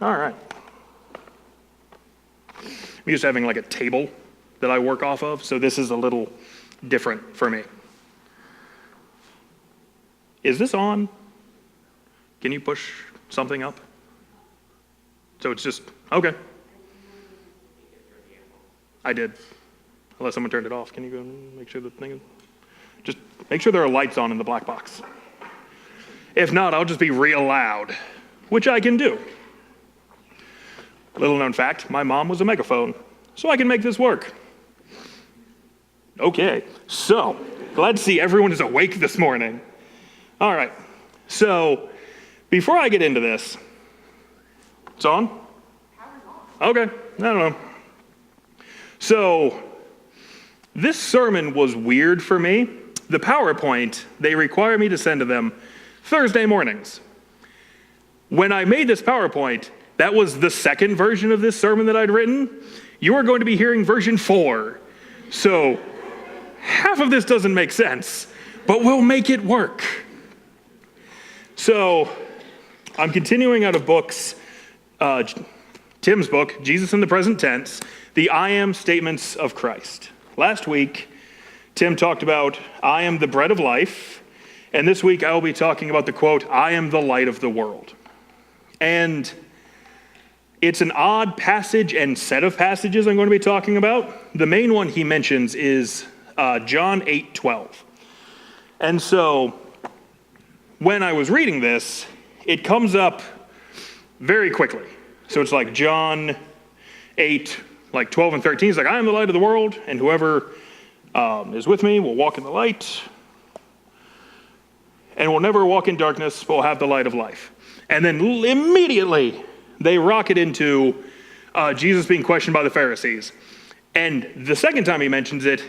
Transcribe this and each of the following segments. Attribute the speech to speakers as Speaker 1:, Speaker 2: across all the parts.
Speaker 1: All right. I'm used to having like a table that I work off of, so this is a little different for me. Is this on? Can you push something up? So it's just, okay. I did. Unless someone turned it off. Can you go and make sure the thing is... Just make sure there are lights on in the black box. If not, I'll just be real loud, which I can do. Little known fact, my mom was a megaphone, so I can make this work. Okay, so glad to see everyone is awake this morning. All right, so before I get into this, it's on? Okay, I don't know. So this sermon was weird for me. The PowerPoint, they require me to send to them Thursday mornings. When I made this PowerPoint, that was the second version of this sermon that I'd written. You are going to be hearing version 4. So half of this doesn't make sense, but we'll make it work. So I'm continuing out of books, Tim's book, Jesus in the Present Tense, the I Am Statements of Christ. Last week, Tim talked about, I am the bread of life. And this week, I will be talking about the quote, I am the light of the world. And it's an odd passage and set of passages I'm going to be talking about. The main one he mentions is John 8:12. And so when I was reading this, it comes up very quickly. So it's like John 8, like 12 and 13. It's like, I am the light of the world, and whoever is with me will walk in the light, and will never walk in darkness, but will have the light of life. And then immediately, they rocket into Jesus being questioned by the Pharisees. And the second time he mentions it,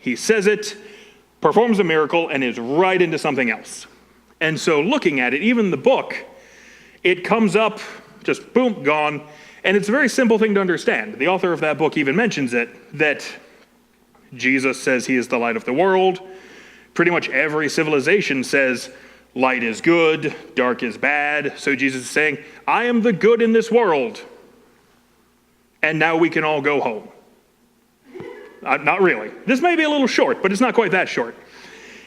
Speaker 1: he says it, performs a miracle, and is right into something else. And so looking at it, even the book, it comes up, just boom, gone. And it's a very simple thing to understand. The author of that book even mentions it, that Jesus says he is the light of the world. Pretty much every civilization says light is good, dark is bad. So Jesus is saying, I am the good in this world. And now we can all go home. Not really. This may be a little short, but it's not quite that short.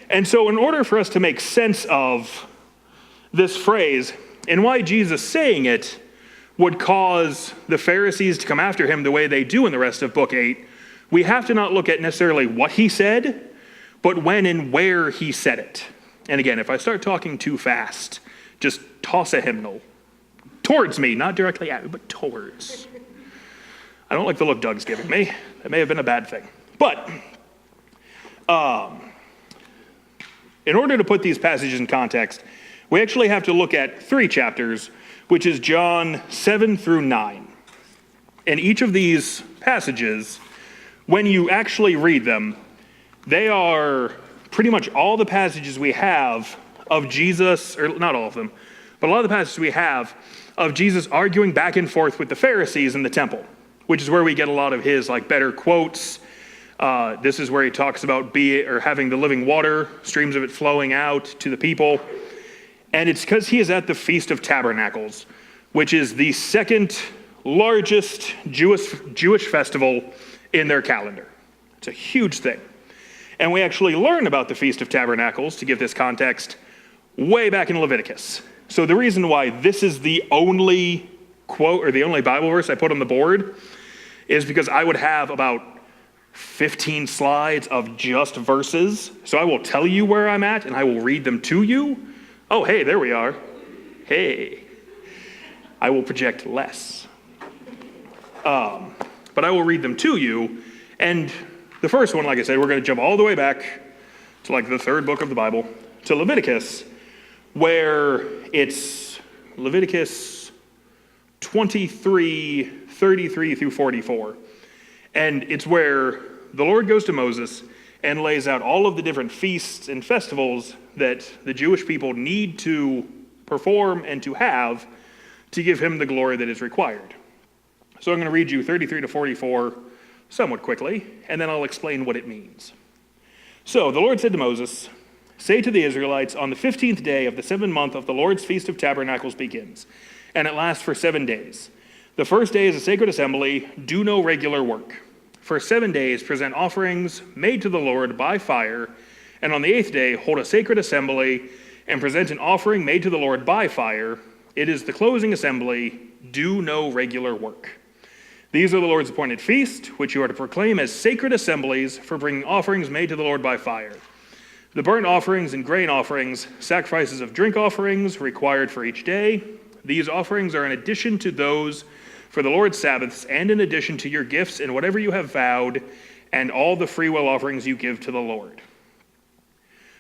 Speaker 1: And so in order for us to make sense of this phrase and why Jesus saying it would cause the Pharisees to come after him the way they do in the rest of book 8, we have to not look at necessarily what he said, but when and where he said it. And again, if I start talking too fast, just toss a hymnal towards me, not directly at me, but towards. I don't like the look Doug's giving me. That may have been a bad thing. But in order to put these passages in context, we actually have to look at 3 chapters, which is John 7 through 9. And each of these passages, when you actually read them, they are pretty much all the passages we have of Jesus, or not all of them, but a lot of the passages we have of Jesus arguing back and forth with the Pharisees in the temple, which is where we get a lot of his better quotes. This is where he talks about having the living water, streams of it flowing out to the people. And it's because he is at the Feast of Tabernacles, which is the second largest Jewish festival in their calendar. It's a huge thing. And we actually learn about the Feast of Tabernacles, to give this context, way back in Leviticus. So the reason why this is the only quote or the only Bible verse I put on the board is because I would have about 15 slides of just verses. So I will tell you where I'm at and I will read them to you. Oh, hey, there we are. Hey. I will project less. But I will read them to you. And the first one, like I said, we're going to jump all the way back to the third book of the Bible, to Leviticus, where it's Leviticus 23, 33 through 44. And it's where the Lord goes to Moses and lays out all of the different feasts and festivals that the Jewish people need to perform and to have to give him the glory that is required. So I'm going to read you 33 to 44 somewhat quickly, and then I'll explain what it means. So the Lord said to Moses, "Say to the Israelites, on the 15th day of the 7th month of the Lord's Feast of Tabernacles begins. and it lasts for 7 days. The first day is a sacred assembly. Do no regular work. For 7 days, present offerings made to the Lord by fire, and on the 8th day, hold a sacred assembly and present an offering made to the Lord by fire. It is the closing assembly. Do no regular work. These are the Lord's appointed feast, which you are to proclaim as sacred assemblies for bringing offerings made to the Lord by fire. The burnt offerings and grain offerings, sacrifices of drink offerings required for each day. These offerings are in addition to those for the Lord's Sabbaths, and in addition to your gifts and whatever you have vowed, and all the freewill offerings you give to the Lord.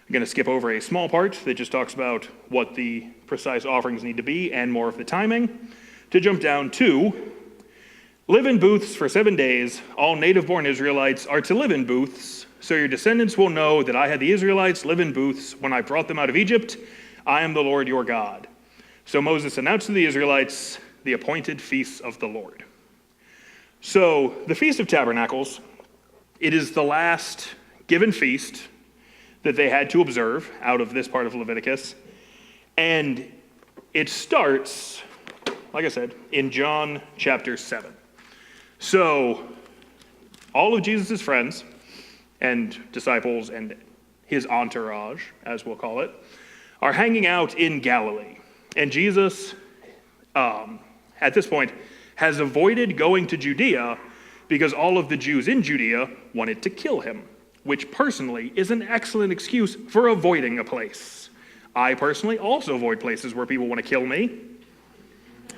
Speaker 1: I'm going to skip over a small part that just talks about what the precise offerings need to be and more of the timing, to jump down to live in booths for 7 days. All native-born Israelites are to live in booths, so your descendants will know that I had the Israelites live in booths when I brought them out of Egypt. I am the Lord your God. So Moses announced to the Israelites the appointed feasts of the Lord. So the Feast of Tabernacles, it is the last given feast that they had to observe out of this part of Leviticus. And it starts, like I said, in John chapter 7. So all of Jesus' friends and disciples and his entourage, as we'll call it, are hanging out in Galilee. And Jesus, at this point, has avoided going to Judea because all of the Jews in Judea wanted to kill him, which personally is an excellent excuse for avoiding a place. I personally also avoid places where people want to kill me.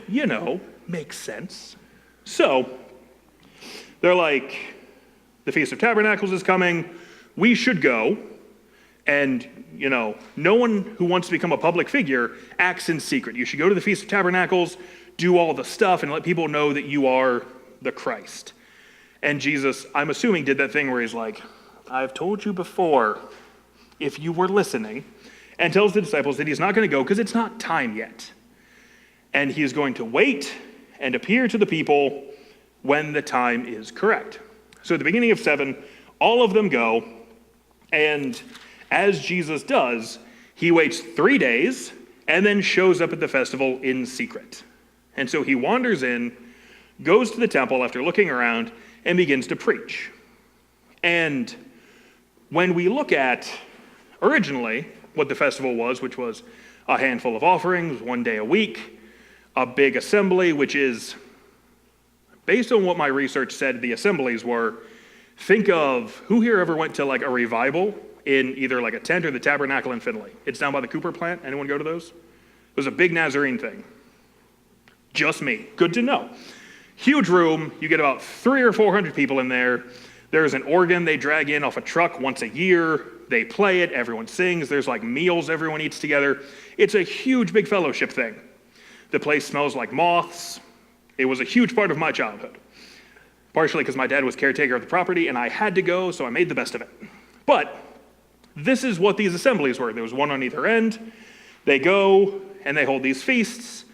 Speaker 1: You know, makes sense. So, they're like, the Feast of Tabernacles is coming, we should go. And, you know, no one who wants to become a public figure acts in secret. You should go to the Feast of Tabernacles, do all the stuff, and let people know that you are the Christ. And Jesus, I'm assuming, did that thing where he's like, I've told you before, if you were listening, and tells the disciples that he's not going to go because it's not time yet. And he is going to wait and appear to the people when the time is correct. So at the beginning of 7, all of them go, and as Jesus does, he waits 3 days and then shows up at the festival in secret. And so he wanders in, goes to the temple after looking around, and begins to preach. And when we look at originally what the festival was, which was a handful of offerings, 1 day a week, a big assembly, which is, based on what my research said the assemblies were, think of, who here ever went to like a revival in either like a tent or the Tabernacle in Findlay? It's down by the Cooper plant. Anyone go to those? It was a big Nazarene thing. Just me. Good to know. Huge room. You get about 300 or 400 people in there. There's an organ they drag in off a truck once a year. They play it. Everyone sings. There's like meals everyone eats together. It's a huge, big fellowship thing. The place smells like moths. It was a huge part of my childhood. Partially because my dad was caretaker of the property and I had to go, so I made the best of it. But this is what these assemblies were. There was one on either end. They go and they hold these feasts.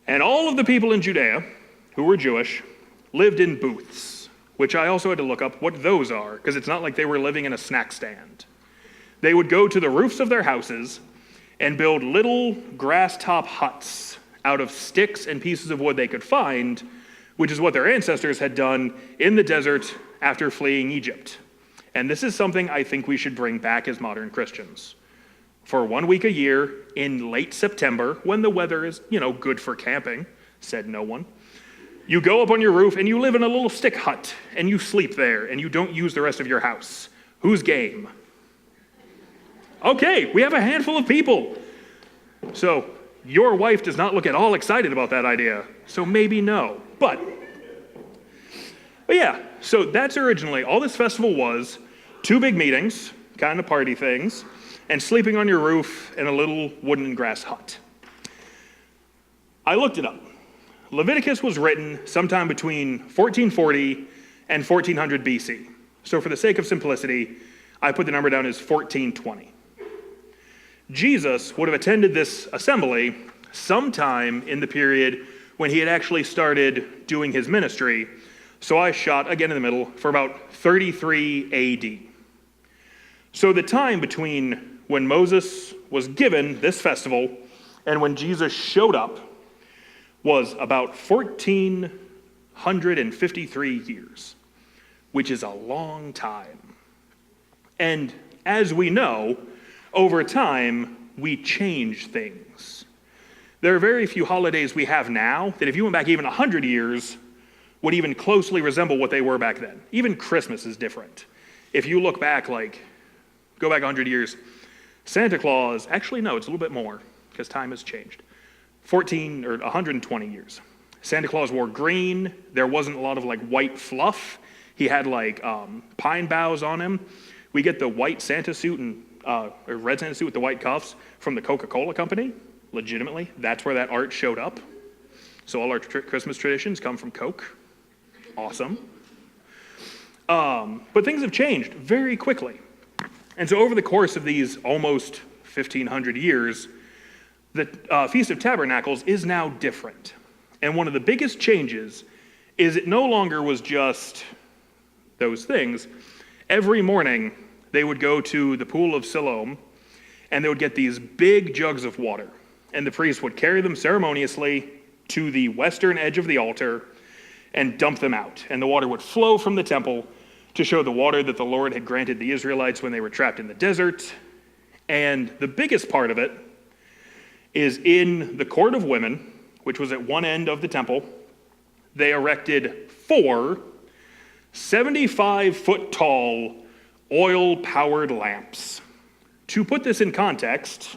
Speaker 1: And all of the people in Judea who were Jewish lived in booths, which I also had to look up what those are, because it's not like they were living in a snack stand. They would go to the roofs of their houses and build little grass top huts out of sticks and pieces of wood they could find, which is what their ancestors had done in the desert after fleeing Egypt. And this is something I think we should bring back as modern Christians. For 1 week a year in late September, when the weather is, good for camping, said no one, you go up on your roof and you live in a little stick hut and you sleep there and you don't use the rest of your house. Who's game? Okay, we have a handful of people. So your wife does not look at all excited about that idea, so maybe no. But yeah, so that's originally, all this festival was 2 big meetings, kind of party things, and sleeping on your roof in a little wooden and grass hut. I looked it up. Leviticus was written sometime between 1440 and 1400 BC. So for the sake of simplicity, I put the number down as 1420. Jesus would have attended this assembly sometime in the period when he had actually started doing his ministry. So I shot, again in the middle, for about 33 AD. So the time between when Moses was given this festival and when Jesus showed up was about 1,453 years, which is a long time. And as we know, over time, we change things. There are very few holidays we have now that if you went back even 100 years, would even closely resemble what they were back then. Even Christmas is different. If you look back, go back 100 years, Santa Claus, actually no, it's a little bit more, because time has changed. 14 or 120 years. Santa Claus wore green. There wasn't a lot of white fluff. He had pine boughs on him. We get the white Santa suit and or red Santa suit with the white cuffs from the Coca-Cola company. Legitimately, that's where that art showed up. So all our Christmas traditions come from Coke. Awesome. But things have changed very quickly. And so over the course of these almost 1,500 years, the Feast of Tabernacles is now different. And one of the biggest changes is it no longer was just those things. Every morning, they would go to the pool of Siloam, and they would get these big jugs of water. And the priest would carry them ceremoniously to the western edge of the altar and dump them out. And the water would flow from the temple to show the water that the Lord had granted the Israelites when they were trapped in the desert. And the biggest part of it is in the court of women, which was at one end of the temple. They erected 4 75-foot tall oil-powered lamps. To put this in context,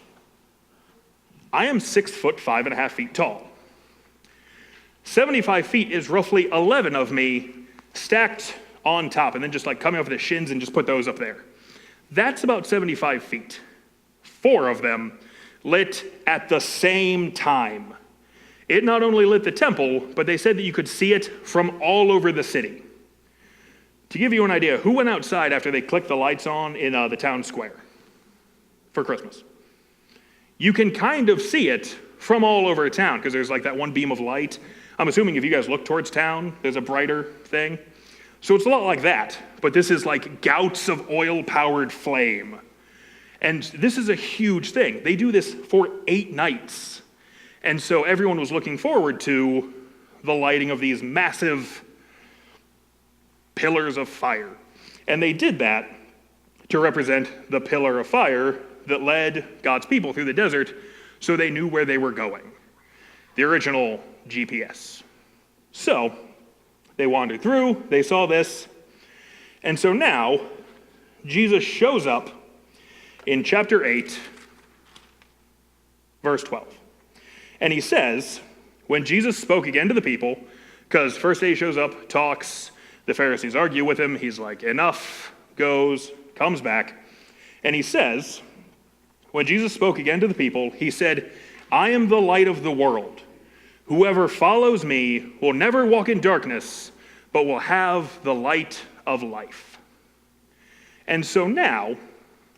Speaker 1: I am 6 foot 5.5 feet tall. 75 feet is roughly 11 of me stacked on top, and then just coming off the shins and just put those up there. That's about 75 feet. 4 of them lit at the same time. It not only lit the temple, but they said that you could see it from all over the city. To give you an idea, who went outside after they clicked the lights on in the town square for Christmas? You can kind of see it from all over town because there's that one beam of light. I'm assuming if you guys look towards town, there's a brighter thing. So it's a lot like that, but this is gouts of oil-powered flame. And this is a huge thing. They do this for 8 nights. And so everyone was looking forward to the lighting of these massive pillars of fire. And they did that to represent the pillar of fire that led God's people through the desert so they knew where they were going. The original GPS. So they wandered through, they saw this, and so now Jesus shows up in chapter 8, verse 12. And he says, when Jesus spoke again to the people, because first day he shows up, talks, the Pharisees argue with him, he's like, enough, goes, comes back, and he says, when Jesus spoke again to the people, he said, I am the light of the world. Whoever follows me will never walk in darkness, but will have the light of life. And so now,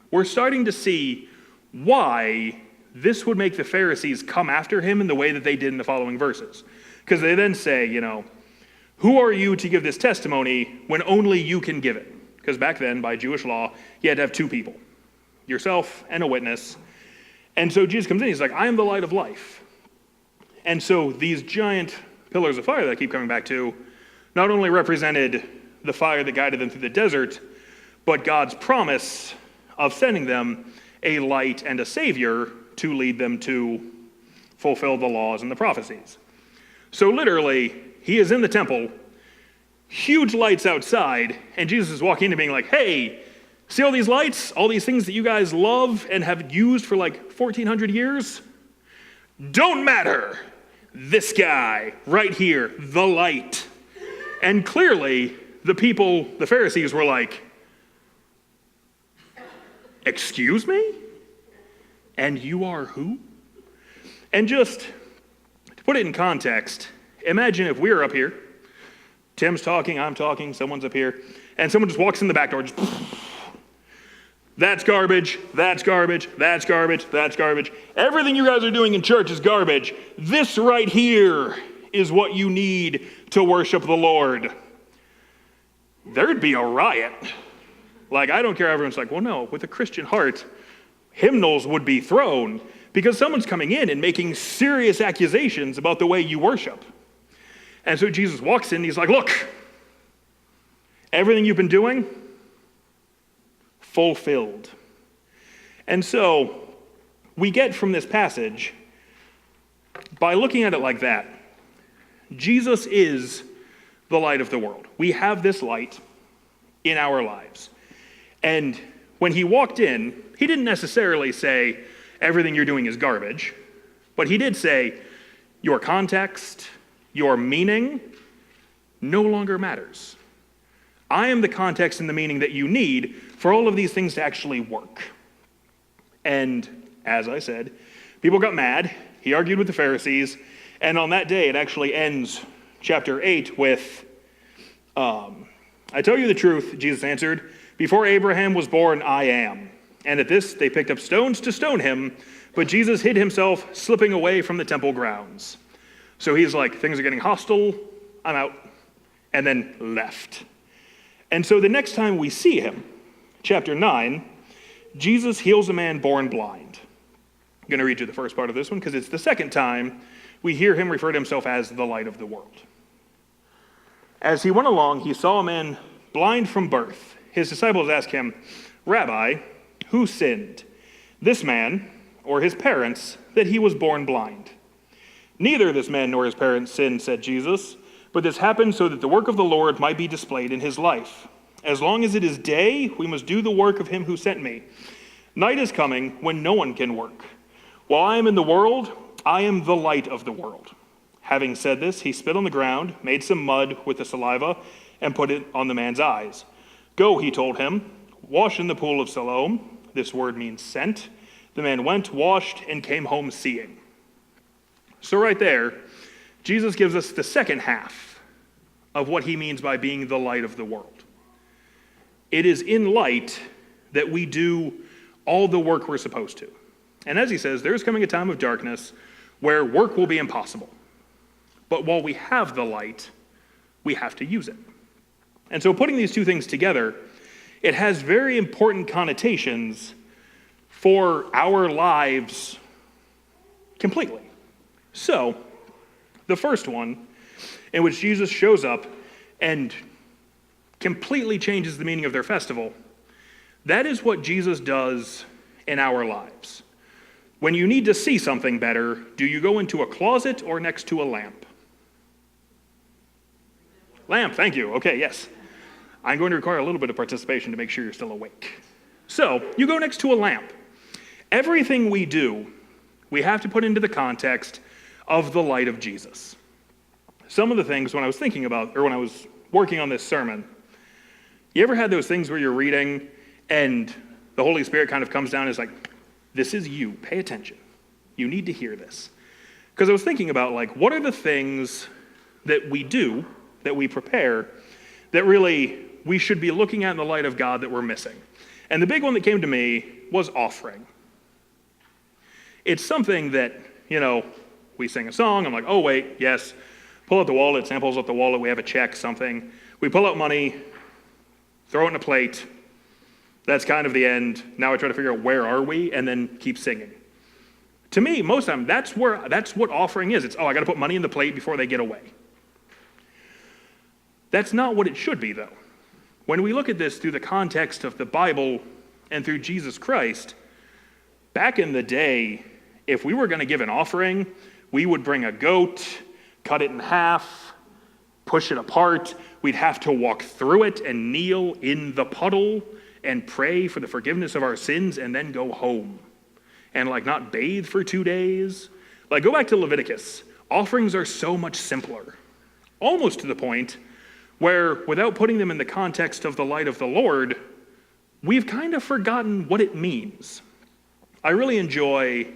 Speaker 1: we're starting to see why this would make the Pharisees come after him in the way that they did in the following verses. Because they then say, who are you to give this testimony when only you can give it? Because back then, by Jewish law, you had to have 2 people, yourself and a witness. And so Jesus comes in, he's like, I am the light of life. And so these giant pillars of fire that I keep coming back to not only represented the fire that guided them through the desert, but God's promise of sending them a light and a savior to lead them to fulfill the laws and the prophecies. So literally, he is in the temple, huge lights outside, and Jesus is walking in and being like, hey, see all these lights? All these things that you guys love and have used for 1,400 years? Don't matter. This guy right here, the light. And clearly, the Pharisees were like, excuse me? And you are who? And just to put it in context, imagine if we were up here, Tim's talking, I'm talking, someone's up here, and someone just walks in the back door, just that's garbage, that's garbage, that's garbage, that's garbage. Everything you guys are doing in church is garbage. This right here is what you need to worship the Lord. There'd be a riot. I don't care, everyone's like, well, no, with a Christian heart, hymnals would be thrown because someone's coming in and making serious accusations about the way you worship. And so Jesus walks in and he's like, look, everything you've been doing, fulfilled. And so we get from this passage, by looking at it like that, Jesus is the light of the world. We have this light in our lives. And when he walked in, he didn't necessarily say, everything you're doing is garbage, but he did say, your context, your meaning, no longer matters. I am the context and the meaning that you need for all of these things to actually work. And as I said, people got mad. He argued with the Pharisees. And on that day, it actually ends chapter 8 with, I tell you the truth, Jesus answered, before Abraham was born, I am. And at this, they picked up stones to stone him, but Jesus hid himself, slipping away from the temple grounds. So he's like, things are getting hostile, I'm out, and then left. And so the next time we see him, chapter 9, Jesus heals a man born blind. I'm going to read you the first part of this one because it's the second time we hear him refer to himself as the light of the world. As he went along, he saw a man blind from birth. His disciples asked him, Rabbi, who sinned, this man or his parents, that he was born blind? Neither this man nor his parents sinned, said Jesus, but this happened so that the work of the Lord might be displayed in his life. As long as it is day, we must do the work of him who sent me. Night is coming when no one can work. While I am in the world, I am the light of the world. Having said this, he spit on the ground, made some mud with the saliva, and put it on the man's eyes. Go, he told him, wash in the pool of Siloam. This word means sent. The man went, washed, and came home seeing. So right there, Jesus gives us the second half of what he means by being the light of the world. It is in light that we do all the work we're supposed to. And as he says, there's coming a time of darkness where work will be impossible. But while we have the light, we have to use it. And so putting these two things together, it has very important connotations for our lives completely. So, the first one, in which Jesus shows up and completely changes the meaning of their festival, that is what Jesus does in our lives. When you need to see something better, do you go into a closet or next to a lamp? Lamp, thank you. Okay, yes. I'm going to require a little bit of participation to make sure you're still awake. So, you go next to a lamp. Everything we do, we have to put into the context of the light of Jesus. Some of the things when I was thinking about, or when I was working on this sermon, you ever had those things where you're reading and the Holy Spirit kind of comes down and is like, this is you, pay attention. You need to hear this. Because I was thinking about what are the things that we do, that we prepare, that really we should be looking at in the light of God that we're missing. And the big one that came to me was offering. It's something that, we sing a song, I'm like, oh wait, yes, pull out the wallet, Sam pulls out the wallet, we have a check, something. We pull out money, throw it in a plate, that's kind of the end. Now I try to figure out where are we, and then keep singing. To me, most of the time, that's what offering is. It's, I got to put money in the plate before they get away. That's not what it should be, though. When we look at this through the context of the Bible and through Jesus Christ, back in the day, if we were going to give an offering, we would bring a goat, cut it in half, push it apart. We'd have to walk through it and kneel in the puddle and pray for the forgiveness of our sins and then go home. And not bathe for 2 days. Go back to Leviticus. Offerings are so much simpler. Almost to the point where, without putting them in the context of the light of the Lord, we've kind of forgotten what it means. I really enjoy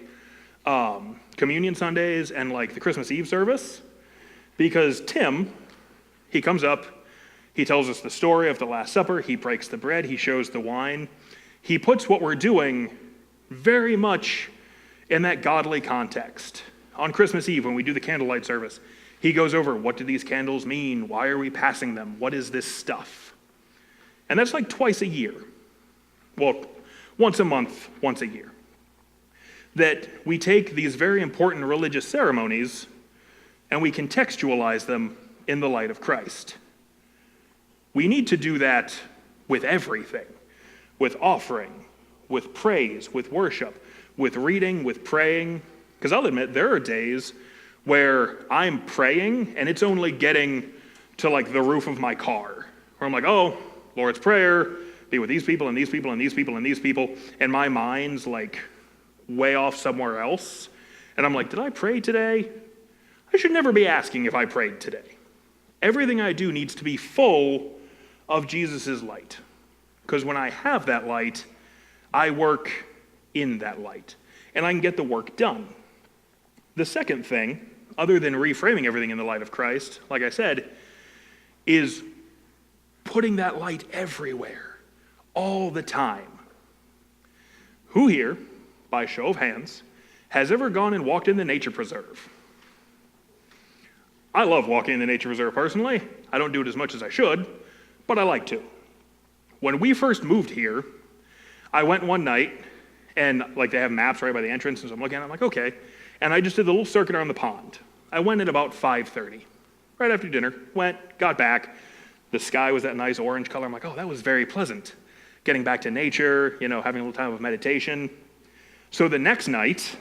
Speaker 1: Communion Sundays and the Christmas Eve service, because Tim, he comes up, he tells us the story of the Last Supper, he breaks the bread, he shows the wine. He puts what we're doing very much in that godly context. On Christmas Eve, when we do the candlelight service, he goes over, what do these candles mean? Why are we passing them? What is this stuff? And that's twice a year. Well, once a month, once a year. that we take these very important religious ceremonies and we contextualize them in the light of Christ. We need to do that with everything, with offering, with praise, with worship, with reading, with praying. Because I'll admit, there are days where I'm praying and it's only getting to like the roof of my car, where I'm like, oh, Lord's Prayer, be with these people and these people and these people and these people, and my mind's like way off somewhere else. And I'm like, did I pray today? I should never be asking if I prayed today. Everything I do needs to be full of Jesus' light. Because when I have that light, I work in that light. And I can get the work done. The second thing, other than reframing everything in the light of Christ, like I said, is putting that light everywhere, all the time. Who here, by show of hands, has ever gone and walked in the nature preserve? I love walking in the nature preserve personally. I don't do it as much as I should, but I like to. When we first moved here, I went one night, and like they have maps right by the entrance, and so I'm looking at it, I'm like, okay. And I just did the little circuit around the pond. I went at about 5:30, right after dinner, went, got back. The sky was that nice orange color. I'm like, oh, that was very pleasant. Getting back to nature, having a little time of meditation. So the next night,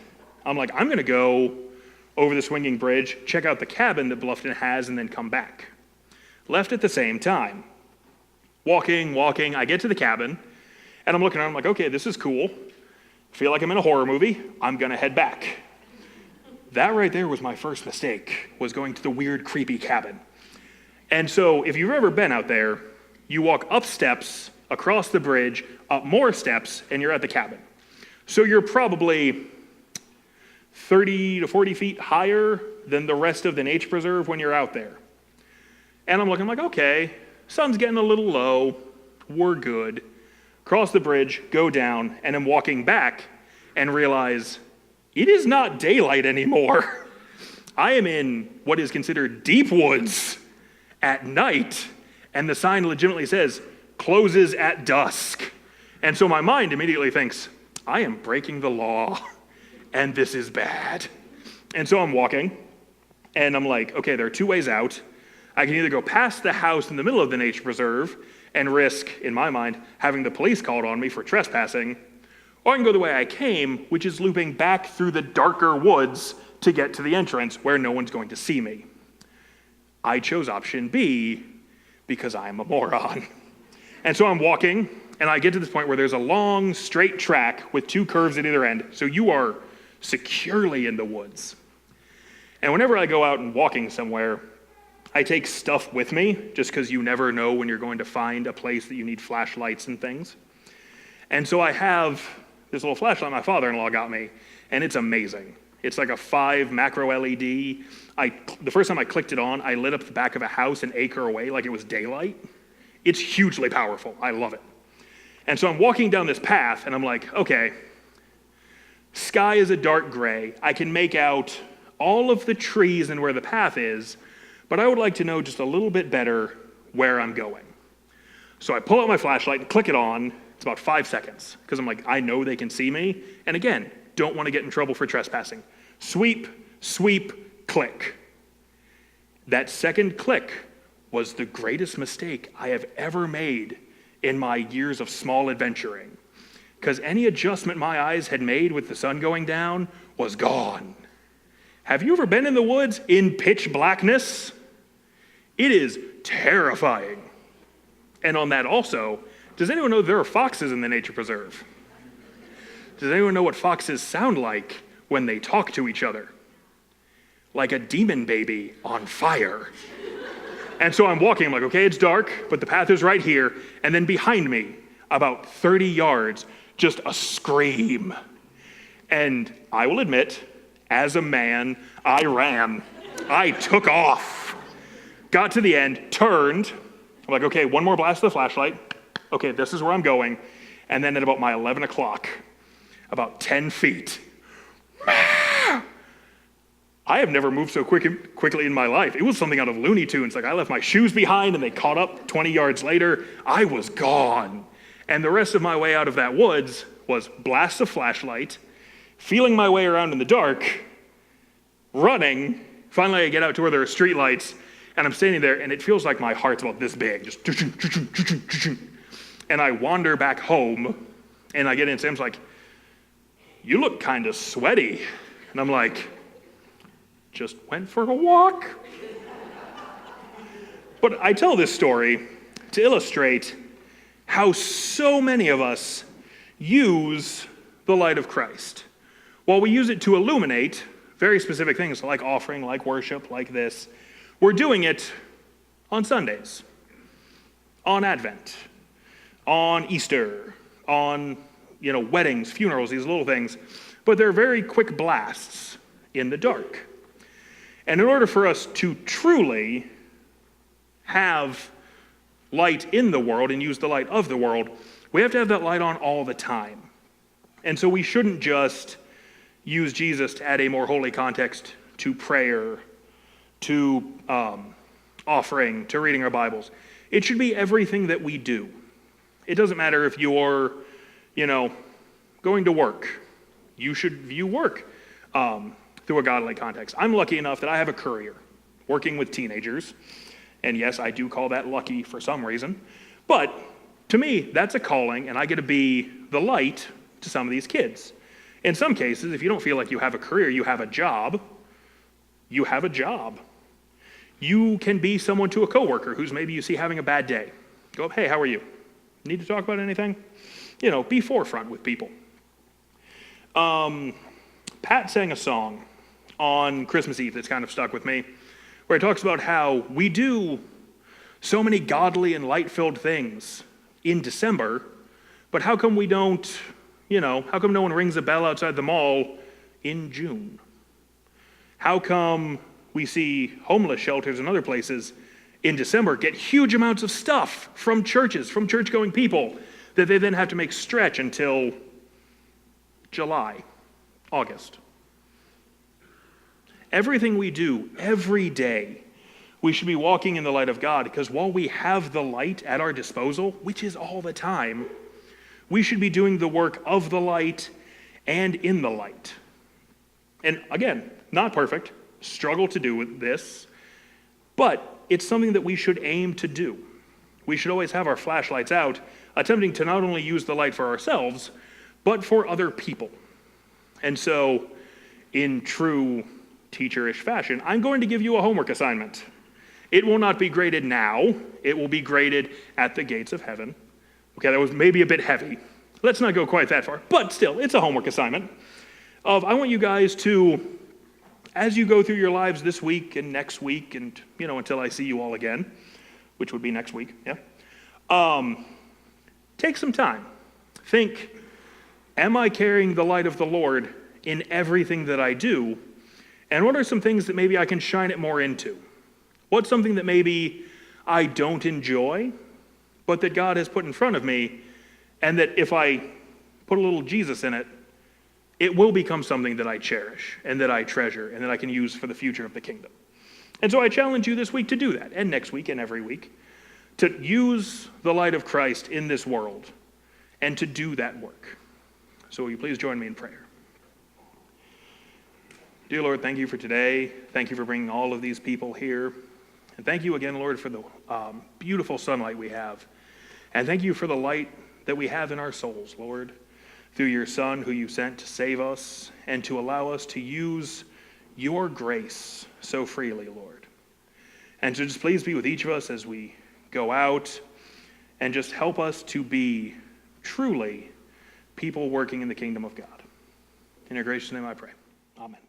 Speaker 1: I'm like, I'm gonna go over the swinging bridge, check out the cabin that Bluffton has, and then come back. Left at the same time. Walking, I get to the cabin, and I'm looking around, I'm like, okay, this is cool. Feel like I'm in a horror movie, I'm gonna head back. That right there was my first mistake, was going to the weird, creepy cabin. And so if you've ever been out there, you walk up steps, across the bridge, up more steps, and you're at the cabin. So you're probably 30 to 40 feet higher than the rest of the nature preserve when you're out there. And I'm looking like, okay, sun's getting a little low, we're good. Cross the bridge, go down, and I'm walking back and realize it is not daylight anymore. I am in what is considered deep woods at night, and the sign legitimately says, closes at dusk. And so my mind immediately thinks, I am breaking the law, and this is bad. And so I'm walking, and I'm like, okay, there are two ways out. I can either go past the house in the middle of the nature preserve and risk, in my mind, having the police called on me for trespassing, or I can go the way I came, which is looping back through the darker woods to get to the entrance where no one's going to see me. I chose option B because I'm a moron. And so I'm walking, and I get to this point where there's a long, straight track with two curves at either end, so you are securely in the woods. And whenever I go out and walking somewhere, I take stuff with me, just because you never know when you're going to find a place that you need flashlights and things. And so I have this little flashlight my father-in-law got me, and it's amazing. It's like a 5 macro LED. The first time I clicked it on, I lit up the back of a house an acre away like it was daylight. It's hugely powerful. I love it. And so I'm walking down this path, and I'm like, okay, sky is a dark gray. I can make out all of the trees and where the path is, but I would like to know just a little bit better where I'm going. So I pull out my flashlight and click it on. It's about 5 seconds, because I'm like, I know they can see me. And again, don't want to get in trouble for trespassing. Sweep, sweep, click. That second click was the greatest mistake I have ever made in my years of small adventuring, because any adjustment my eyes had made with the sun going down was gone. Have you ever been in the woods in pitch blackness? It is terrifying. And on that also, does anyone know there are foxes in the nature preserve? Does anyone know what foxes sound like when they talk to each other? Like a demon baby on fire. And so I'm walking, I'm like, okay, it's dark, but the path is right here. And then behind me, about 30 yards, just a scream. And I will admit, as a man, I ran. I took off. Got to the end, turned. I'm like, okay, one more blast of the flashlight. Okay, this is where I'm going. And then at about my 11 o'clock, about 10 feet, I have never moved so quickly in my life. It was something out of Looney Tunes. Like I left my shoes behind and they caught up 20 yards later. I was gone. And the rest of my way out of that woods was blast of flashlight, feeling my way around in the dark, running. Finally, I get out to where there are streetlights, and I'm standing there, and it feels like my heart's about this big, just. And I wander back home, and I get in, and Sam's like, "You look kind of sweaty." And I'm like, "Just went for a walk." But I tell this story to illustrate how so many of us use the light of Christ. While we use it to illuminate very specific things like offering, like worship, like this, we're doing it on Sundays, on Advent, on Easter, on weddings, funerals, these little things. But they're very quick blasts in the dark. And in order for us to truly have light in the world and use the light of the world, we have to have that light on all the time. And so we shouldn't just use Jesus to add a more holy context to prayer, to offering, to reading our Bibles. It should be everything that we do. It doesn't matter if you're, going to work. You should view work through a godly context. I'm lucky enough that I have a career working with teenagers. And yes, I do call that lucky for some reason. But to me, that's a calling, and I get to be the light to some of these kids. In some cases, if you don't feel like you have a career, you have a job. You have a job. You can be someone to a coworker who's maybe you see having a bad day. Go up, "Hey, how are you? Need to talk about anything?" Be forefront with people. Pat sang a song on Christmas Eve that's kind of stuck with me, where he talks about how we do so many godly and light-filled things in December, but how come we don't, how come no one rings a bell outside the mall in June? How come we see homeless shelters and other places in December get huge amounts of stuff from churches, from church-going people, that they then have to make stretch until July, August? Everything we do every day, we should be walking in the light of God, because while we have the light at our disposal, which is all the time, we should be doing the work of the light and in the light. And again, not perfect, struggle to do with this, but it's something that we should aim to do. We should always have our flashlights out, attempting to not only use the light for ourselves, but for other people. And so, in true teacher-ish fashion, I'm going to give you a homework assignment. It will not be graded now. It will be graded at the gates of heaven. Okay, that was maybe a bit heavy. Let's not go quite that far. But still, it's a homework assignment. I want you guys to, as you go through your lives this week and next week and, until I see you all again, which would be next week, take some time. Think, am I carrying the light of the Lord in everything that I do? And what are some things that maybe I can shine it more into? What's something that maybe I don't enjoy, but that God has put in front of me, and that if I put a little Jesus in it, it will become something that I cherish and that I treasure and that I can use for the future of the kingdom. And so I challenge you this week to do that, and next week and every week, to use the light of Christ in this world and to do that work. So will you please join me in prayer? Dear Lord, thank you for today. Thank you for bringing all of these people here. And thank you again, Lord, for the beautiful sunlight we have. And thank you for the light that we have in our souls, Lord, through your Son who you sent to save us and to allow us to use your grace so freely, Lord. And so just please be with each of us as we go out, and just help us to be truly people working in the kingdom of God. In your gracious name I pray. Amen.